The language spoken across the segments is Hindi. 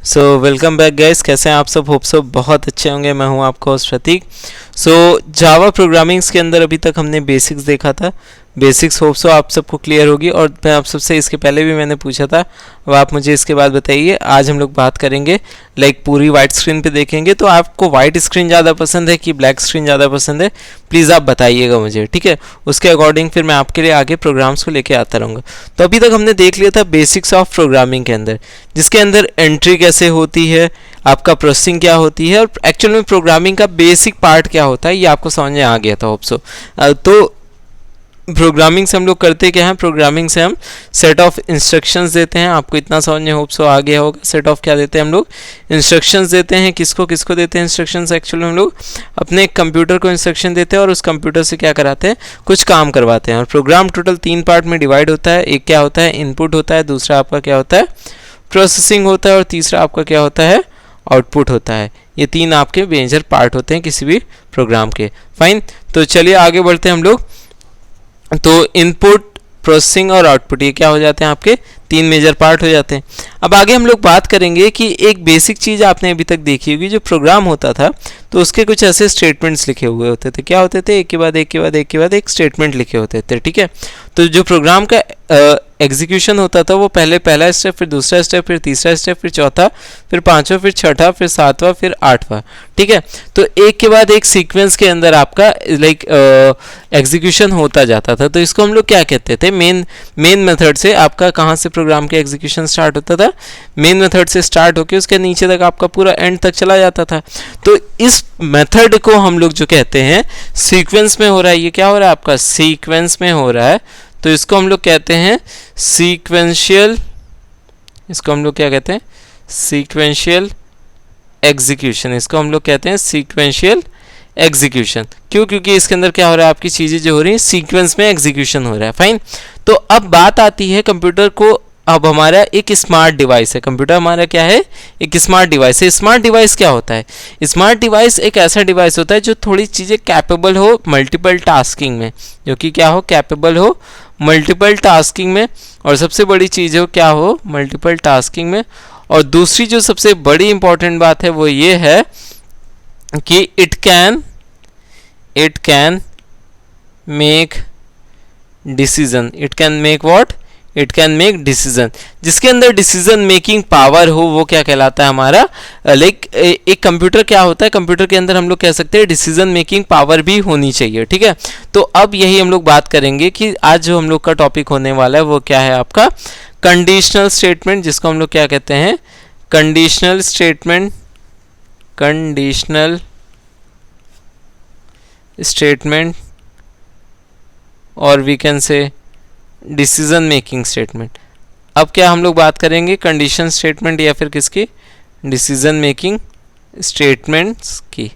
वेलकम बैक गाइस, कैसे हैं आप सब? होप सब बहुत अच्छे होंगे। मैं हूं आपका होस्ट प्रतीक। जावा प्रोग्रामिंग्स के अंदर अभी तक हमने बेसिक्स देखा था। बेसिक्स होप सो आप सबको क्लियर होगी। और मैं आप सबसे इसके पहले भी मैंने पूछा था, अब आप मुझे इसके बाद बताइए। आज हम लोग बात करेंगे पूरी वाइट स्क्रीन पे देखेंगे। तो आपको वाइट स्क्रीन ज़्यादा पसंद है कि ब्लैक स्क्रीन ज़्यादा पसंद है, प्लीज़ आप बताइएगा मुझे, ठीक है? उसके अकॉर्डिंग फिर मैं आपके लिए आगे प्रोग्राम्स को लेके आता रहूँगा। तो अभी तक हमने देख लिया था बेसिक्स ऑफ प्रोग्रामिंग के अंदर, जिसके अंदर एंट्री कैसे होती है, आपका प्रोसेसिंग क्या होती है और एक्चुअल में प्रोग्रामिंग का बेसिक पार्ट क्या होता है, ये आपको समझ में आ गया था होप सो। तो प्रोग्रामिंग से हम लोग करते क्या हैं? प्रोग्रामिंग से हम सेट ऑफ इंस्ट्रक्शंस देते हैं। आपको इतना समझ में होप सो आ गया होगा। सेट ऑफ क्या देते हैं हम लोग? इंस्ट्रक्शंस देते हैं। किसको किसको देते हैं इंस्ट्रक्शंस? एक्चुअली हम लोग अपने कंप्यूटर को इंस्ट्रक्शन देते हैं और उस कंप्यूटर से क्या कराते हैं? कुछ काम करवाते हैं। और प्रोग्राम टोटल 3 पार्ट में डिवाइड होता है। एक क्या होता है? इनपुट होता है। दूसरा आपका क्या होता है? प्रोसेसिंग होता है। और तीसरा आपका क्या होता है? आउटपुट होता है। ये 3 आपके मेजर पार्ट होते हैं किसी भी प्रोग्राम के। फाइन, तो चलिए आगे बढ़ते हैं हम लोग। तो इनपुट, प्रोसेसिंग और आउटपुट, ये क्या हो जाते हैं? आपके 3 मेजर पार्ट हो जाते हैं। अब आगे हम लोग बात करेंगे कि एक बेसिक चीज़ आपने अभी तक देखी होगी, जो प्रोग्राम होता था तो उसके कुछ ऐसे स्टेटमेंट्स लिखे हुए होते थे। क्या होते थे? एक के बाद एक के बाद एक के बाद एक स्टेटमेंट लिखे होते थे, ठीक है? तो जो प्रोग्राम का एग्जीक्यूशन होता था वो पहला स्टेप, फिर दूसरा स्टेप, फिर तीसरा स्टेप, फिर चौथा, फिर पांचवा, फिर छठा, फिर सातवां, फिर आठवां, ठीक है? तो एक के बाद एक सीक्वेंस के अंदर आपका एग्जीक्यूशन होता जाता था। तो इसको हम लोग क्या कहते थे? मेन मेथड से आपका कहाँ से प्रोग्राम का एग्जीक्यूशन स्टार्ट होता था? मेन मेथड से स्टार्ट होकर उसके नीचे तक आपका पूरा एंड तक चला जाता था। तो इस मेथड को हम लोग जो कहते हैं सीक्वेंस में हो रहा है। ये क्या हो रहा है? आपका सीक्वेंस में हो रहा है। तो इसको हम लोग कहते हैं सीक्वेंशियल। इसको हम लोग क्या कहते हैं? Sequential execution. इसको हम लोग कहते हैं सीक्वेंशियल एग्जीक्यूशन। क्यों? क्योंकि इसके अंदर क्या हो रहा है? आपकी चीज़ें जो हो रही हैं सीक्वेंस में एग्जीक्यूशन हो रहा है। फाइन, तो अब बात आती है कंप्यूटर को। अब हमारा एक स्मार्ट डिवाइस है। कंप्यूटर हमारा क्या है? एक स्मार्ट डिवाइस है। स्मार्ट डिवाइस क्या होता है? स्मार्ट डिवाइस एक ऐसा डिवाइस होता है जो थोड़ी चीज़ें कैपेबल हो मल्टीपल टास्किंग में, जो कि क्या हो? कैपेबल हो मल्टीपल टास्किंग में। और सबसे बड़ी चीज़ हो क्या हो? मल्टीपल टास्किंग में। और दूसरी जो सबसे बड़ी इंपॉर्टेंट बात है वो ये है कि it can make decision. It can make what? It can make decision. जिसके अंदर डिसीजन मेकिंग पावर हो वो क्या कहलाता है? हमारा एक कंप्यूटर क्या होता है? कंप्यूटर के अंदर हम लोग कह सकते हैं डिसीजन मेकिंग पावर भी होनी चाहिए, ठीक है? तो अब यही हम लोग बात करेंगे कि आज जो हम लोग का टॉपिक होने वाला है वो क्या है? आपका कंडीशनल स्टेटमेंट, जिसको हम लोग क्या कहते हैं? Conditional statement. कंडीशनल स्टेटमेंट और we can say decision making statement. अब क्या हम लोग बात करेंगे? कंडीशन स्टेटमेंट या फिर किसकी? डिसीजन मेकिंग स्टेटमेंट्स की,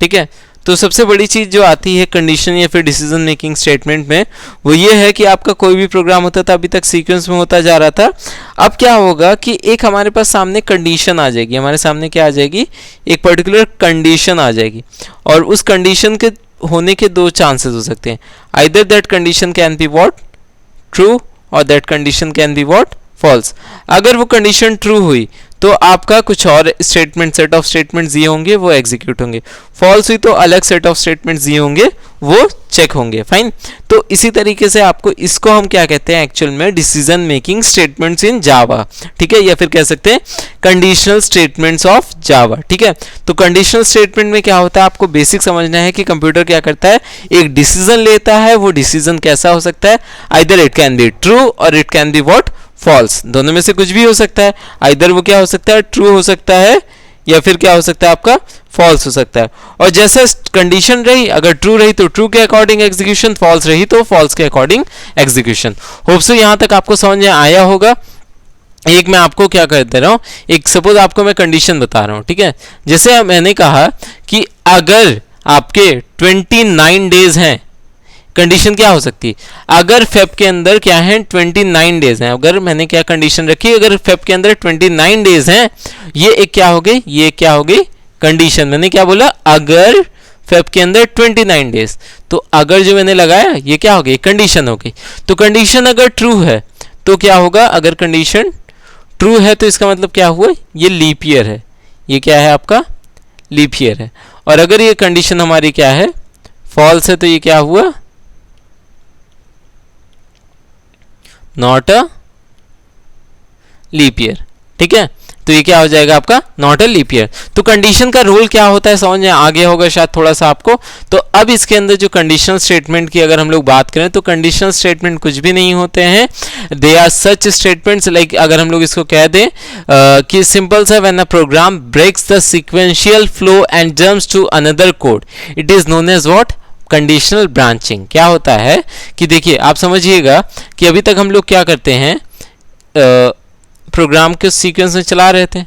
ठीक है? तो सबसे बड़ी चीज़ जो आती है कंडीशन या फिर डिसीजन मेकिंग स्टेटमेंट में वो ये है कि आपका कोई भी प्रोग्राम होता था अभी तक सीक्वेंस में होता जा रहा था। अब क्या होगा कि एक हमारे पास सामने कंडीशन आ जाएगी। हमारे सामने क्या आ जाएगी? एक पर्टिकुलर कंडीशन आ जाएगी। और उस कंडीशन के होने के 2 चांसेस हो सकते हैं। Either that condition can be what? True, और that condition can be what? False. अगर वो कंडीशन ट्रू हुई तो आपका कुछ और स्टेटमेंट, सेट ऑफ स्टेटमेंट्स दिए होंगे वो एग्जीक्यूट होंगे। फॉल्स हुई तो अलग सेट ऑफ स्टेटमेंट्स दिए होंगे वो चेक होंगे। फाइन, तो इसी तरीके से आपको इसको हम क्या कहते हैं एक्चुअल में? डिसीजन मेकिंग स्टेटमेंट्स इन जावा, ठीक है? या फिर कह सकते हैं कंडीशनल स्टेटमेंट्स ऑफ जावा, ठीक है? तो कंडीशनल स्टेटमेंट में क्या होता है? आपको बेसिक समझना है कि कंप्यूटर क्या करता है? एक डिसीजन लेता है। वो डिसीजन कैसा हो सकता है? Either it can be true और it can be what? False. दोनों में से कुछ भी हो सकता है। आइदर वो क्या हो सकता है? ट्रू हो सकता है या फिर क्या हो सकता है? आपका फॉल्स हो सकता है। और जैसे कंडीशन रही, अगर ट्रू रही तो ट्रू के अकॉर्डिंग एग्जीक्यूशन, फॉल्स रही तो फॉल्स के अकॉर्डिंग एग्जीक्यूशन। होप सो यहां तक आपको समझ में आया होगा। एक मैं आपको क्या कर दे रहा हूं, एक सपोज आपको मैं कंडीशन बता रहा हूं, ठीक है? जैसे मैंने कहा कि अगर आपके 29 डेज हैं, कंडीशन क्या हो सकती है? अगर फेब के अंदर क्या है? 29 डेज हैं। अगर मैंने क्या कंडीशन रखी? अगर फेब के अंदर 29 डेज हैं, ये एक क्या हो गई? ये क्या हो गई? कंडीशन। मैंने क्या बोला? अगर फेब के अंदर 29 डेज। तो अगर जो मैंने लगाया ये क्या हो गई? कंडीशन हो गई। तो कंडीशन अगर ट्रू है तो क्या होगा? अगर कंडीशन ट्रू है तो इसका मतलब क्या हुआ, ये लीप ईयर है, ये क्या है आपका लीप ईयर है। और अगर ये कंडीशन हमारी क्या है फॉल्स है तो ये क्या हुआ नॉट अ लीप ईयर। ठीक है, तो ये क्या हो जाएगा आपका नॉट अ लीप ईयर। तो कंडीशन का रोल क्या होता है समझ में आ गया होगा शायद थोड़ा सा आपको। तो अब इसके अंदर जो कंडीशनल स्टेटमेंट की अगर हम लोग बात करें तो कंडीशनल स्टेटमेंट कुछ भी नहीं होते हैं, they are such statements like अगर हम लोग इसको कह दें कि सिंपल सा when a program breaks the sequential flow and jumps to another code it is known as what conditional branching. क्या होता है कि देखिए आप समझिएगा कि अभी तक हम लोग क्या करते हैं प्रोग्राम के सीक्वेंस में चला रहे थे।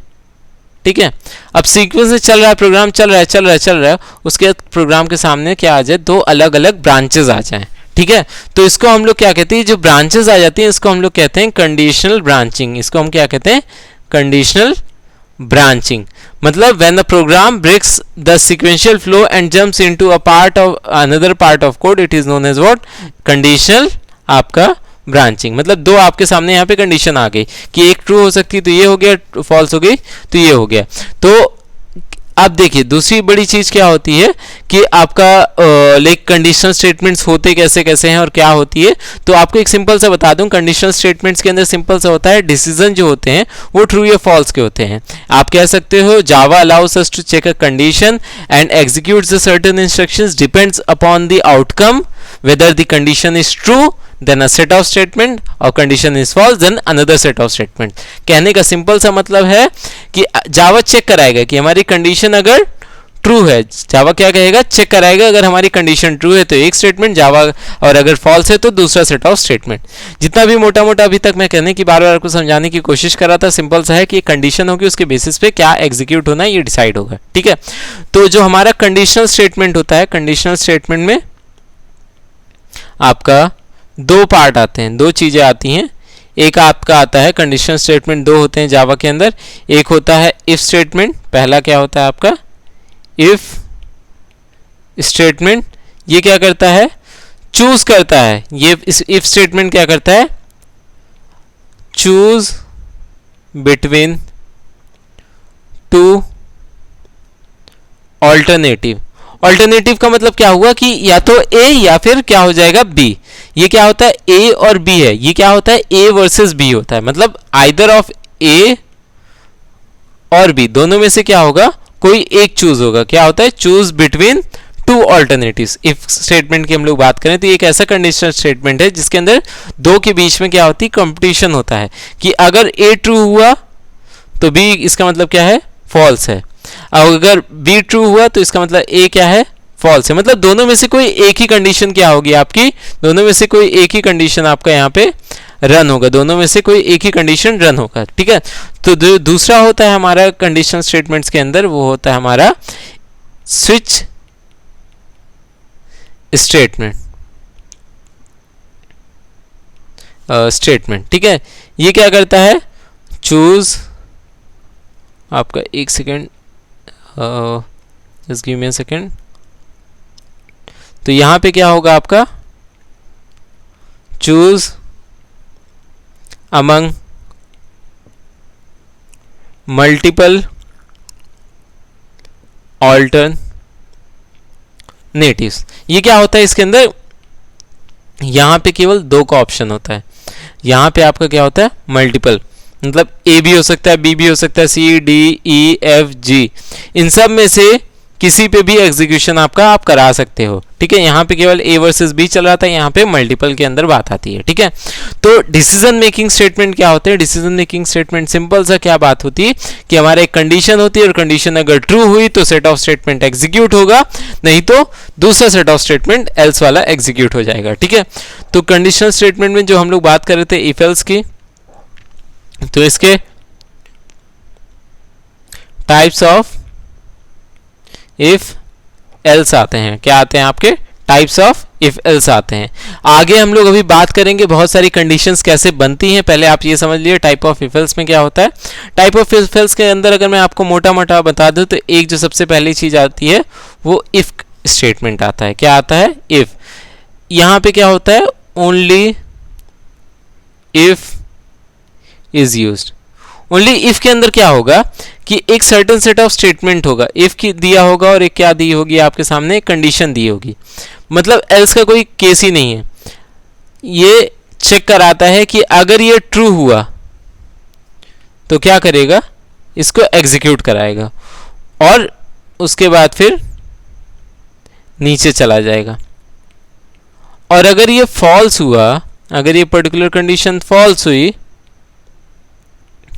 ठीक है, अब सीक्वेंस में चल रहा है, प्रोग्राम चल रहा है, उसके बाद प्रोग्राम के सामने क्या आ जाए दो अलग अलग ब्रांचेस आ जाएं। ठीक है, तो इसको हम लोग क्या कहते हैं, जो ब्रांचेस आ जाती हैं इसको हम लोग कहते हैं कंडीशनल ब्रांचिंग। इसको हम क्या कहते हैं कंडीशनल ब्रांचिंग। मतलब when the program breaks the sequential flow and jumps into a part of another part of code it is known as what conditional आपका ब्रांचिंग। मतलब दो आपके सामने यहाँ पे कंडीशन आ गई कि एक ट्रू हो सकती है तो ये हो गया, फॉल्स हो गई तो ये हो गया। तो अब देखिए दूसरी बड़ी चीज क्या होती है कि आपका लाइक कंडीशनल स्टेटमेंट्स होते कैसे कैसे हैं और क्या होती है। तो आपको एक सिंपल सा बता दूं, कंडीशनल स्टेटमेंट्स के अंदर सिंपल सा होता है डिसीजन जो होते हैं वो ट्रू या फॉल्स के होते हैं। आप कह सकते हो Java allows us to check a condition and executes the certain instructions depends upon the outcome whether the condition is true then a set of statement और condition is false then another set of statement। कहने का सिंपल सा मतलब है कि जावा चेक कराएगा कि हमारी कंडीशन अगर ट्रू है, जावा क्या कहेगा चेक कराएगा अगर हमारी कंडीशन ट्रू है तो एक स्टेटमेंट जावा और अगर फॉल्स है तो दूसरा सेट ऑफ स्टेटमेंट। जितना भी मोटा मोटा अभी तक मैं कहने की बार बार आपको समझाने की कोशिश कर रहा था सिंपल सा है कि कंडीशन होगी उसके बेसिस पे क्या एग्जीक्यूट होना है ये डिसाइड होगा। ठीक है, तो जो हमारा कंडीशनल स्टेटमेंट होता है कंडीशनल स्टेटमेंट में आपका दो पार्ट आते हैं, दो चीजें आती हैं। एक आपका आता है कंडीशनल स्टेटमेंट, दो होते हैं जावा के अंदर। एक होता है इफ स्टेटमेंट, पहला क्या होता है आपका इफ स्टेटमेंट। ये क्या करता है चूज करता है, ये इफ स्टेटमेंट क्या करता है choose between two alternative. Alternative का मतलब क्या हुआ कि या तो ए या फिर क्या हो जाएगा बी। ये क्या होता है ए और बी है, ये क्या होता है ए वर्सेस बी होता है। मतलब आइदर ऑफ ए और बी दोनों में से क्या होगा कोई एक चूज होगा। क्या होता है choose between two alternatives. If statement की हम लोग बात करें तो ये एक ऐसा कंडीशनल स्टेटमेंट है जिसके अंदर दो के बीच में क्या होती है कंपटीशन होता है कि अगर ए ट्रू हुआ तो बी इसका मतलब क्या है फॉल्स है, अगर बी ट्रू हुआ तो इसका मतलब ए क्या है फॉल्स है। मतलब दोनों में से कोई एक ही कंडीशन क्या होगी आपकी, दोनों में से कोई एक ही कंडीशन आपका यहाँ पे रन होगा, दोनों में से कोई एक ही कंडीशन रन होगा। ठीक है, तो दूसरा होता है हमारा कंडीशनल स्टेटमेंट्स के अंदर वो होता है हमारा स्विच स्टेटमेंट। स्टेटमेंट ठीक है, ये क्या करता है चूज आपका एक second just give me a second. तो यहां पे क्या होगा आपका चूज अमंग मल्टीपल ऑल्टरनेटिव्स। ये क्या होता है इसके अंदर यहां पे केवल दो का ऑप्शन होता है, यहां पे आपका क्या होता है मल्टीपल, मतलब ए भी हो सकता है बी भी हो सकता है C D E F G, इन सब में से किसी पे भी एग्जीक्यूशन आपका आप करा सकते हो। ठीक है, यहाँ पे केवल ए वर्सेस बी चल रहा था, यहाँ पे मल्टीपल के अंदर बात आती है। ठीक है, तो डिसीजन मेकिंग स्टेटमेंट क्या होते हैं, डिसीजन मेकिंग स्टेटमेंट सिंपल सा क्या बात होती है कि हमारे एक कंडीशन होती है और कंडीशन अगर ट्रू हुई तो सेट ऑफ स्टेटमेंट एग्जीक्यूट होगा, नहीं तो दूसरा सेट ऑफ स्टेटमेंट एल्स वाला एग्जीक्यूट हो जाएगा। ठीक है, तो कंडीशनल स्टेटमेंट में जो हम लोग बात कर रहे थे इफ एल्स की, तो इसके टाइप्स ऑफ इफ एल्स आते हैं, क्या आते हैं आपके टाइप्स ऑफ इफ एल्स आते हैं। आगे हम लोग अभी बात करेंगे बहुत सारी कंडीशंस कैसे बनती हैं, पहले आप ये समझ लिए टाइप ऑफ इफ एल्स में क्या होता है। टाइप ऑफ इफ एल्स के अंदर अगर मैं आपको मोटा मोटा बता दूं तो एक जो सबसे पहली चीज आती है वो इफ स्टेटमेंट आता है। क्या आता है इफ, यहां पे क्या होता है only if is used, only if के अंदर क्या होगा कि एक सर्टेन सेट ऑफ स्टेटमेंट होगा, इफ की दिया होगा और एक क्या दी होगी आपके सामने, एक कंडीशन दी होगी, मतलब एल्स का कोई केस ही नहीं है। ये चेक कराता है कि अगर ये ट्रू हुआ तो क्या करेगा, इसको एग्जीक्यूट कराएगा और उसके बाद फिर नीचे चला जाएगा। और अगर ये फॉल्स हुआ, अगर ये पर्टिकुलर कंडीशन फॉल्स हुई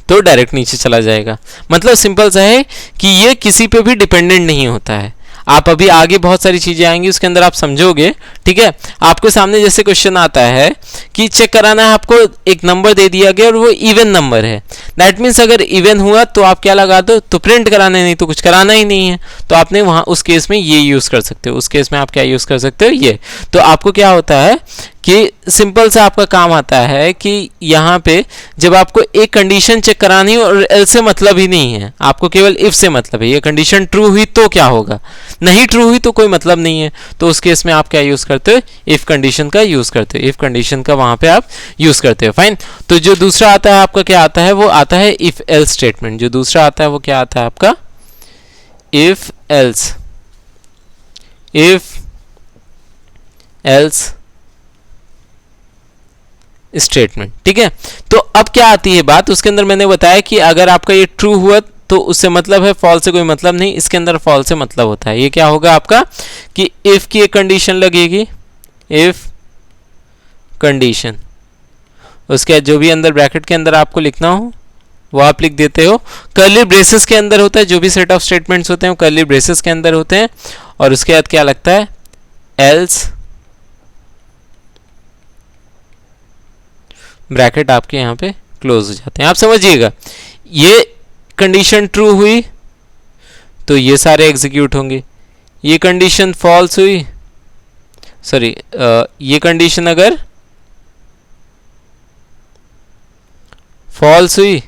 तो डायरेक्ट नीचे चला जाएगा। मतलब सिंपल सा है कि ये किसी पे भी डिपेंडेंट नहीं होता है। आप अभी आगे बहुत सारी चीजें आएंगी उसके अंदर आप समझोगे, ठीक है। आपके सामने जैसे क्वेश्चन आता है कि चेक कराना है, आपको एक नंबर दे दिया गया और वो इवन नंबर है, दैट मीन्स अगर इवन हुआ तो आप क्या लगा दो, तो प्रिंट कराना है, नहीं तो कुछ कराना ही नहीं है। तो आपने वहां उस केस में ये यूज कर सकते हो, उस केस में आप क्या यूज कर सकते हो, ये। तो आपको क्या होता है कि सिंपल सा आपका काम आता है कि यहाँ पे जब आपको एक कंडीशन चेक करानी हो और एल से मतलब ही नहीं है, आपको केवल इफ से मतलब है, ये कंडीशन ट्रू हुई तो क्या होगा, नहीं ट्रू हुई तो कोई मतलब नहीं है, तो उस केस में आप क्या यूज करते हो, इफ कंडीशन का यूज करते हो, इफ कंडीशन का वहां पे आप यूज करते हो। फाइन। तो जो दूसरा आता है आपका क्या आता है, वो आता है इफ एल्स स्टेटमेंट। जो दूसरा आता है वो क्या आता है आपका, if else, if else statement, ठीक है। तो अब क्या आती है बात, उसके अंदर मैंने बताया कि अगर आपका ये ट्रू हुआ तो उससे मतलब है, फॉल्स से कोई मतलब नहीं, इसके अंदर फॉल्स से मतलब होता है। ये क्या होगा आपका कि इफ की एक कंडीशन लगेगी, इफ कंडीशन, उसके बाद जो भी अंदर ब्रैकेट के अंदर आपको लिखना हो वो आप लिख देते हो, कर्ली ब्रेसेस के अंदर होता है, जो भी सेट ऑफ स्टेटमेंट्स होते हैं वो कर्ली ब्रेसेस के अंदर होते हैं, और उसके बाद क्या लगता है, एल्स, ब्रैकेट आपके यहाँ पे क्लोज हो जाते हैं। आप समझिएगा, ये कंडीशन ट्रू हुई तो ये सारे एग्जीक्यूट होंगे, ये कंडीशन फॉल्स हुई, सॉरी ये कंडीशन अगर फॉल्स हुई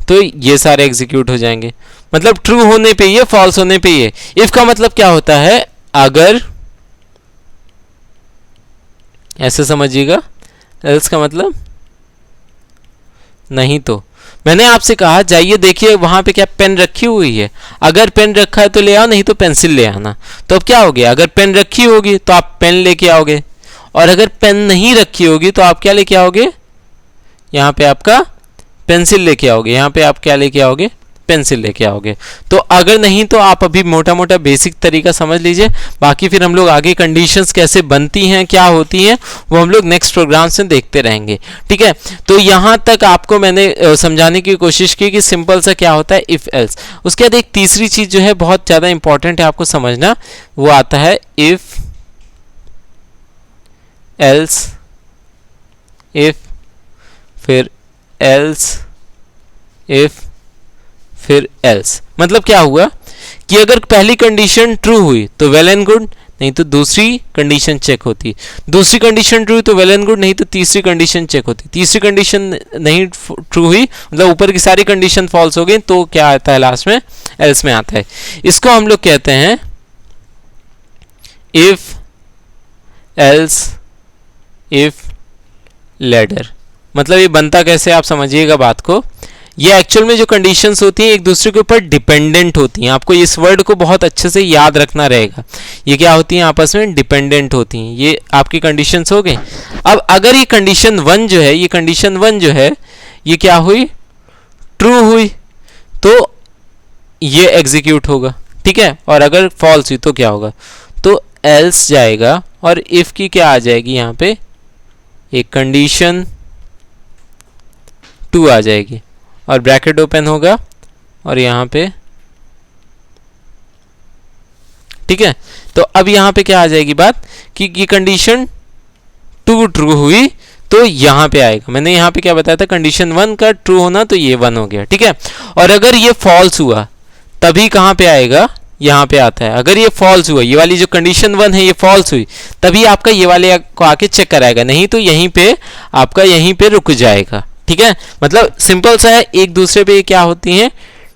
तो ये सारे एग्जीक्यूट हो जाएंगे। मतलब ट्रू होने पे ये, फॉल्स होने पे ये। इफ का मतलब क्या होता है, अगर, ऐसे समझिएगा, एल्स का मतलब नहीं तो। मैंने आपसे कहा जाइए देखिए वहां पे क्या पेन रखी हुई है, अगर पेन रखा है तो ले आओ, नहीं तो पेंसिल ले आना। तो अब क्या हो गया, अगर पेन रखी होगी तो आप पेन लेके आओगे, और अगर पेन नहीं रखी होगी तो आप क्या लेके आओगे, यहाँ पे आपका पेंसिल लेके आओगे, यहाँ पे आप क्या लेके आओगे, पेंसिल लेके आओगे। तो अगर नहीं तो आप अभी मोटा मोटा बेसिक तरीका समझ लीजिए, बाकी फिर हम लोग आगे कंडीशंस कैसे बनती हैं, क्या होती हैं, वो हम लोग नेक्स्ट प्रोग्राम से देखते रहेंगे, ठीक है। तो यहाँ तक आपको मैंने समझाने की कोशिश की कि सिंपल सा क्या होता है इफ एल्स। उसके बाद एक तीसरी चीज जो है बहुत ज़्यादा इंपॉर्टेंट है आपको समझना, वो आता है इफ एल्स, इफ फिर एल्स, इफ फिर एल्स। मतलब क्या हुआ कि अगर पहली कंडीशन ट्रू हुई तो वेल एंड गुड, नहीं तो दूसरी कंडीशन चेक होती, दूसरी कंडीशन ट्रू हुई तो वेल एंड गुड, नहीं तो तीसरी कंडीशन चेक होती, तीसरी कंडीशन नहीं ट्रू हुई मतलब ऊपर की सारी कंडीशन फॉल्स हो गई तो क्या आता है लास्ट में, एल्स में आता है। इसको हम लोग कहते हैं इफ एल्स इफ लैडर। मतलब ये बनता कैसे आप समझिएगा बात को, ये एक्चुअल में जो कंडीशंस होती हैं एक दूसरे के ऊपर डिपेंडेंट होती हैं। आपको इस वर्ड को बहुत अच्छे से याद रखना रहेगा, ये क्या होती हैं, आपस में डिपेंडेंट होती हैं। ये आपकी कंडीशंस हो गई। अब अगर ये कंडीशन 1 जो है, ये कंडीशन 1 जो है ये क्या हुई, ट्रू हुई तो ये एग्जीक्यूट होगा, ठीक है। और अगर फॉल्स हुई तो क्या होगा, तो एल्स जाएगा और इफ की क्या आ जाएगी, यहाँ पे एक कंडीशन 2 आ जाएगी और ब्रैकेट ओपन होगा और यहाँ पे, ठीक है। तो अब यहाँ पे क्या आ जाएगी बात कि ये कंडीशन 2 ट्रू हुई तो यहाँ पे आएगा। मैंने यहाँ पे क्या बताया था, कंडीशन 1 का ट्रू होना तो ये 1 हो गया, ठीक है। और अगर ये फॉल्स हुआ तभी कहाँ पे आएगा, यहाँ पे आता है। अगर ये फॉल्स हुआ, ये वाली जो कंडीशन 1 है ये फॉल्स हुई तभी आपका ये वाले को आके चेक कराएगा, नहीं तो यहीं पे आपका यहीं पे रुक जाएगा, ठीक है। मतलब सिंपल सा है, एक दूसरे पे क्या होती हैं,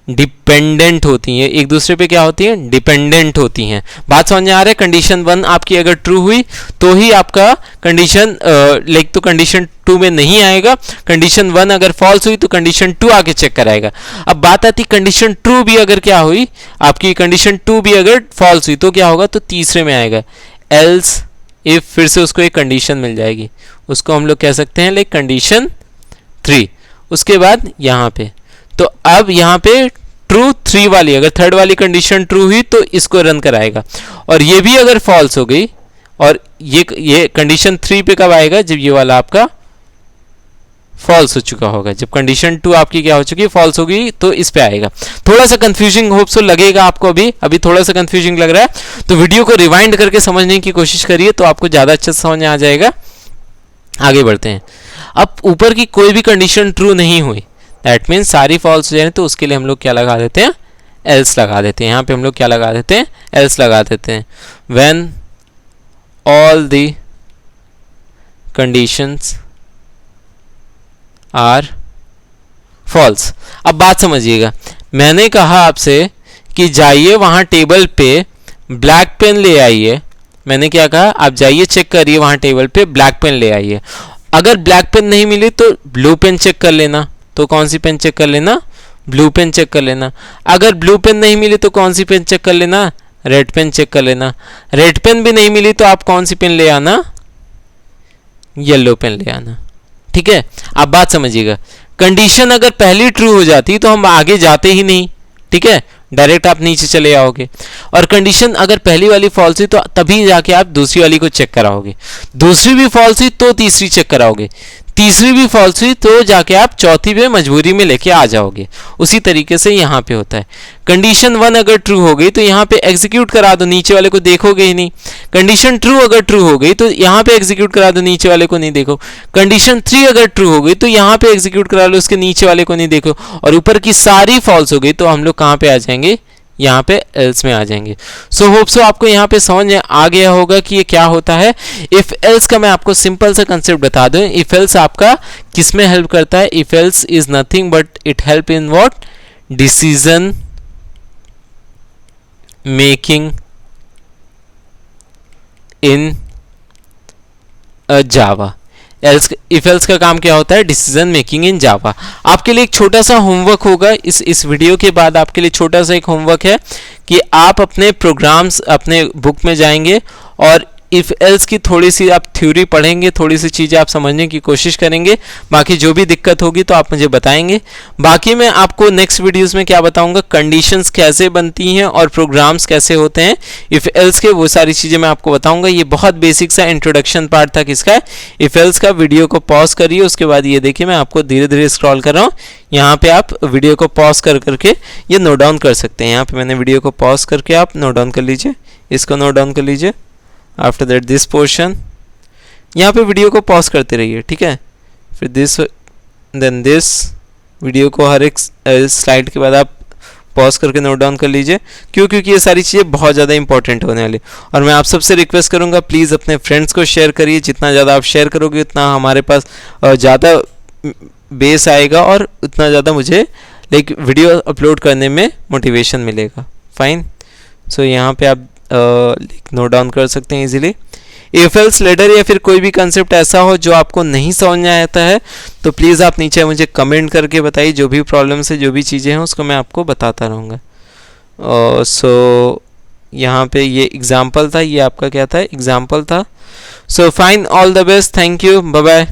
डिपेंडेंट होती हैं, एक दूसरे पे क्या होती हैं, डिपेंडेंट होती हैं। बात समझ में आ रहा है। कंडीशन 1 आपकी अगर ट्रू हुई तो ही आपका कंडीशन लाइक तो कंडीशन 2 2 में नहीं आएगा, कंडीशन 1 अगर फॉल्स हुई तो कंडीशन 2 आके चेक कराएगा। अब बात आती कंडीशन 2 भी अगर क्या हुई, आपकी कंडीशन 2 भी अगर फॉल्स हुई तो क्या होगा, तो तीसरे में आएगा एल्स इफ, फिर से उसको एक कंडीशन मिल जाएगी, उसको हम लोग कह सकते हैं लाइक कंडीशन 3। उसके बाद यहाँ पे, तो अब यहाँ पे ट्रू 3 वाली, अगर थर्ड वाली कंडीशन ट्रू हुई तो इसको रन कराएगा, और ये भी अगर फॉल्स हो गई, और ये कंडीशन 3 पे कब आएगा, जब ये वाला आपका फॉल्स हो चुका होगा, जब कंडीशन 2 आपकी क्या हो चुकी है, फॉल्स हो गई, तो इस पे आएगा। थोड़ा सा कंफ्यूजिंग होप सो लगेगा आपको, अभी थोड़ा सा कंफ्यूजिंग लग रहा है, तो वीडियो को रिवाइंड करके समझने की कोशिश करिए, तो आपको ज़्यादा अच्छा समझ में आ जाएगा। आगे बढ़ते हैं। अब ऊपर की कोई भी कंडीशन ट्रू नहीं हुई, दैट मीन्स सारी फॉल्स हो जाए, तो उसके लिए हम लोग क्या लगा देते हैं, एल्स लगा देते हैं। यहाँ पे हम लोग क्या लगा देते हैं, एल्स लगा देते हैं। When all the conditions are false. अब बात समझिएगा, मैंने कहा आपसे कि जाइए वहाँ टेबल पे ब्लैक पेन ले आइए, मैंने क्या कहा, आप जाइए चेक करिए वहाँ टेबल पे ब्लैक पेन ले आइए। अगर ब्लैक पेन नहीं मिली तो ब्लू पेन चेक कर लेना, तो कौन सी पेन चेक कर लेना, ब्लू पेन चेक कर लेना। अगर ब्लू पेन नहीं मिली तो कौन सी पेन चेक कर लेना, रेड पेन चेक कर लेना। रेड पेन भी नहीं मिली तो आप कौन सी पेन ले आना, येलो पेन ले आना। ठीक है, आप बात समझिएगा, कंडीशन अगर पहली ट्रू हो जाती तो हम आगे जाते ही नहीं, ठीक है, डायरेक्ट आप नीचे चले आओगे। और कंडीशन अगर पहली वाली फॉल्स हुई तो तभी जाके आप दूसरी वाली को चेक कराओगे, दूसरी भी फॉल्स हुई तो तीसरी चेक कराओगे, तीसरी भी फॉल्स हुई तो जाके आप चौथी पे मजबूरी में लेके आ जाओगे। उसी तरीके से यहाँ पे होता है, कंडीशन 1 अगर ट्रू हो गई तो यहाँ पे एग्जीक्यूट करा दो, नीचे वाले को देखोगे ही नहीं। कंडीशन ट्रू अगर ट्रू हो गई तो यहाँ पे एग्जीक्यूट करा दो, नीचे वाले को नहीं देखो। कंडीशन 3 अगर ट्रू हो गई तो यहाँ पे एग्जीक्यूट करा लो, उसके नीचे वाले को नहीं देखो। और ऊपर की सारी फॉल्स हो गई तो हम लोग कहाँ पे आ जाएंगे, यहाँ पे एल्स में आ जाएंगे। सो होप सो आपको यहाँ पे समझ आ गया होगा कि ये क्या होता है। इफ एल्स का मैं आपको सिंपल सा कंसेप्ट बता दूं, इफ एल्स आपका किस में हेल्प करता है, if else is nothing but it help in what, decision making in Java. Else, if else का काम क्या होता है, डिसीजन मेकिंग इन जावा। आपके लिए एक छोटा सा होमवर्क होगा, इस वीडियो के बाद आपके लिए छोटा सा एक होमवर्क है कि आप अपने प्रोग्राम्स अपने बुक में जाएंगे और इफ एल्स की थोड़ी सी आप थ्योरी पढ़ेंगे, थोड़ी सी चीज़ें आप समझने की कोशिश करेंगे। बाकी जो भी दिक्कत होगी तो आप मुझे बताएंगे। बाकी मैं आपको नेक्स्ट वीडियोस में क्या बताऊंगा, कंडीशंस कैसे बनती हैं और प्रोग्राम्स कैसे होते हैं इफ एल्स के, वो सारी चीज़ें मैं आपको बताऊंगा। ये बहुत बेसिक सा इंट्रोडक्शन पार्ट था किसका, इफ एल्स का। वीडियो को पॉज करिए, उसके बाद ये देखिए मैं आपको धीरे धीरे स्क्रॉल कर रहा हूँ। यहाँ पे आप वीडियो को पॉज करके ये नोट डाउन कर सकते हैं। यहाँ पे मैंने वीडियो को पॉज करके आप नोट डाउन कर लीजिए, इसको नोट डाउन कर लीजिए। आफ्टर दैट दिस पोर्शन, यहाँ पे वीडियो को पॉज करते रहिए, ठीक है। फिर दिस, देन दिस, वीडियो को हर एक स्लाइड के बाद आप पॉज करके नोट डाउन कर लीजिए। क्यों, क्योंकि ये सारी चीज़ें बहुत ज़्यादा इंपॉर्टेंट होने वाली। और मैं आप सबसे रिक्वेस्ट करूँगा, प्लीज़ अपने फ्रेंड्स को शेयर करिए। जितना ज़्यादा आप शेयर करोगे उतना हमारे पास ज़्यादा बेस आएगा और उतना ज़्यादा मुझे लाइक वीडियो अपलोड करने में मोटिवेशन मिलेगा। फाइन, सो यहाँ पे आप नोट डाउन कर सकते हैं इजीली। इफ एल्स लेटर या फिर कोई भी कंसेप्ट ऐसा हो जो आपको नहीं समझ में आता है तो प्लीज़ आप नीचे मुझे कमेंट करके बताइए। जो भी प्रॉब्लम्स है, जो भी चीज़ें हैं, उसको मैं आपको बताता रहूँगा। सो यहाँ पे ये एग्जाम्पल था, ये आपका क्या था, एग्जाम्पल था। So fine, all the best, thank you, bye bye.